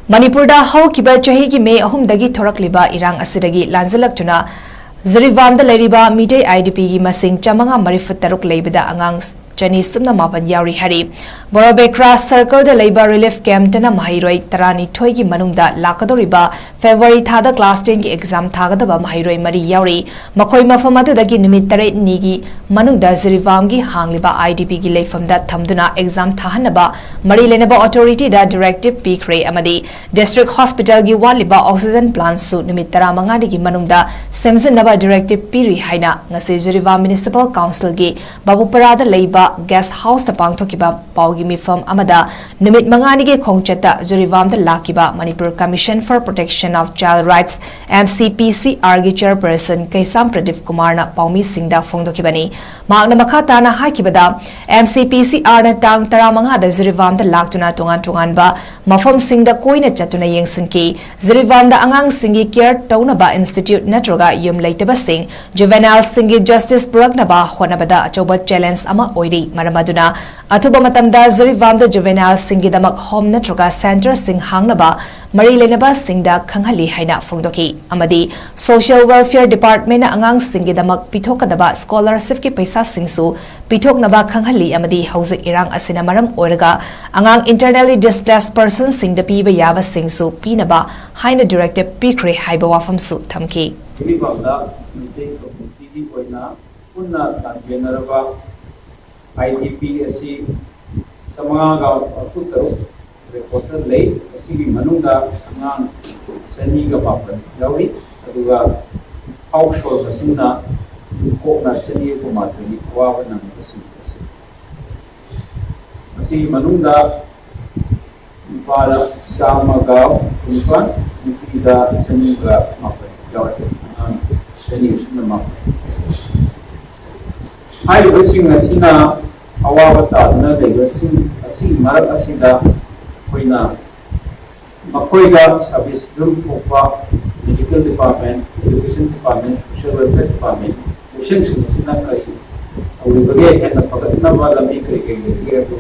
Manipurda haukiba chahi ki May ahumdagi thorakliba irang asidagi lanjalakchuna ꯖꯤꯔꯤꯕꯥꯝꯗ ꯂꯩꯔꯤꯕ ꯃꯤꯇꯩ IDPꯒꯤ ꯃꯁꯤꯡ 536 ꯂꯩꯕꯗ ꯑꯉꯥꯡ ꯆꯅꯤ ꯁꯨꯞꯅ ꯃꯥꯄꯟ ꯌꯥꯎꯔꯤ ꯍꯥꯏꯔꯤ ꯕꯣꯔꯣꯕꯦꯀ꯭ꯔꯥ ꯁꯔꯀꯜꯗ ꯂꯩꯕ ꯔꯤꯂꯤꯐ ꯀꯦꯝꯞꯇꯅ ꯃꯍꯩꯔꯣꯏ 12ꯒꯤ ꯃꯅꯨꯡꯗ ꯂꯥꯛꯀꯗꯧꯔꯤꯕ ꯐꯦꯕ꯭ꯔꯨꯋꯥꯔꯤ ꯊꯥꯗ ꯀ꯭ꯂꯥꯁ 10ꯒꯤ ꯑꯦꯛꯖꯥꯝ ꯊꯥꯒꯗꯕ ꯃꯍꯩꯔꯣꯏ 9 ꯌꯥꯎꯔꯤ ꯃꯈꯣꯏ ꯃꯐꯝ ꯑꯗꯨꯗꯒꯤ ꯅꯨꯃꯤꯠ 9ꯒꯤ ꯃꯅꯨꯡꯗ ꯖꯤꯔꯤꯕꯥꯝꯒꯤ ꯍꯥꯡꯂꯤꯕ IDPꯒꯤ ꯂꯩꯐꯝꯗ ꯊꯝꯗꯨꯅ ꯑꯦꯛꯖꯥꯝ ꯊꯥꯍꯟꯅꯕ ꯃꯔꯤ ꯂꯩꯅꯕ ꯑꯣꯊꯣꯔꯤꯇꯤꯗ ꯗꯤꯔꯦꯛꯇꯤꯚ ꯄꯤꯈ꯭ꯔꯦ ꯑꯃꯗꯤ ꯗꯤꯁꯇ꯭ꯔꯤꯛ ꯍꯣꯁꯄꯤꯇꯥꯜꯒꯤ ꯋꯥꯠꯂꯤꯕ ꯑꯣꯛꯁꯤꯖꯟ ꯄ꯭ꯂꯥꯟꯠꯁꯨ ꯅꯨꯃꯤꯠ 15ꯒꯤ ꯃꯅꯨꯡꯗ ꯁꯦꯝꯖꯤꯟꯅꯕ ꯗꯤꯔꯦꯛꯇꯤꯚ ꯄꯤꯔꯤ haina ngasi ꯖꯤꯔꯤꯕꯥꯝ ꯃ꯭ꯌꯨꯅꯤꯁꯤꯄꯥꯜ ꯀꯥꯎꯟꯁꯤꯜꯒꯤ ꯕꯥꯕꯨꯄꯔꯥꯗ ꯂꯩꯕ ꯒꯦꯁꯠ ꯍꯥꯎꯁꯇ ꯄꯥꯡꯊꯣꯛꯈꯤꯕ ꯄꯥꯎꯒꯤ ꯃꯤꯐꯝ ꯑꯃꯗ ꯅꯨꯃꯤꯠ 5ꯅꯤꯒꯤ ꯈꯣꯡꯆꯠꯇ ꯖꯤꯔꯤꯕꯥꯝꯗ ꯂꯥꯛꯈꯤꯕ Manipur commission for protection of child rights MCPCRꯒꯤ ꯆꯦꯌꯔꯄꯔꯁꯟ ꯀꯩꯁꯥꯝ ꯀꯨꯃꯥꯔꯅ ꯄꯥꯎꯃꯤꯁꯤꯡꯗ ꯐꯣꯡꯗꯣꯛꯈꯤꯕꯅꯤ ꯃꯍꯥꯛꯅ ꯃꯈꯥ ꯇꯥꯅ ꯍꯥꯏꯈꯤꯕꯗ MCPCRꯅ ꯇꯥꯡ 15ꯗ ꯖꯤꯔꯤꯕꯥꯝꯗ ꯂꯥꯛꯇꯨꯅ ꯇꯣꯉꯥꯟꯕ ꯃꯐꯝꯁꯤꯡꯗ ꯀꯣꯏꯅ ꯆꯠꯇꯨꯅ ꯌꯦꯡꯁꯤꯟꯈꯤ ꯖꯤꯔꯤꯕꯥꯝꯗ ꯑꯉꯥꯡꯁꯤꯡꯒꯤ ꯀꯦꯌꯔ ꯇꯧꯅꯕ ꯏꯟꯁꯇꯤꯇ꯭ꯌꯨꯠ ꯅꯠꯇ꯭ꯔꯒ ꯌꯨꯝ ꯂꯩꯇꯕꯁꯤꯡ juvenile justice puraknaba honabada achoba challenge ama oiri maramaduna athuba matamda Jiribamda juvenile singidamak home natroga center sing hangnaba mari lenaba singda khanghali haina phongdoki amadi social welfare department na angang singidamak pithokadaba scholarship ki paisa singsu pithoknaba khanghali amadi hauzik irang asina maram oiraga angang internally displaced person singda piba yaba singsu pinaba haina directive pikre haiba wafamsu thamki Punna Tangenaraba IDP asi Samaga Futo reporter late asi Manunga Angang Saniga Papa Yawi Aduga Outshore Basina Kokna Sani Kumatri Wavan asi Manunga Pala Samaga Kumpan Nikida Saniga Mapa Yawi Sani Sunama hai basing asina awabata na de basing asi marak asida koina makoiga service dum opa medical department education department social welfare department using sina kai auri bage na pakatna wala mi kai kai to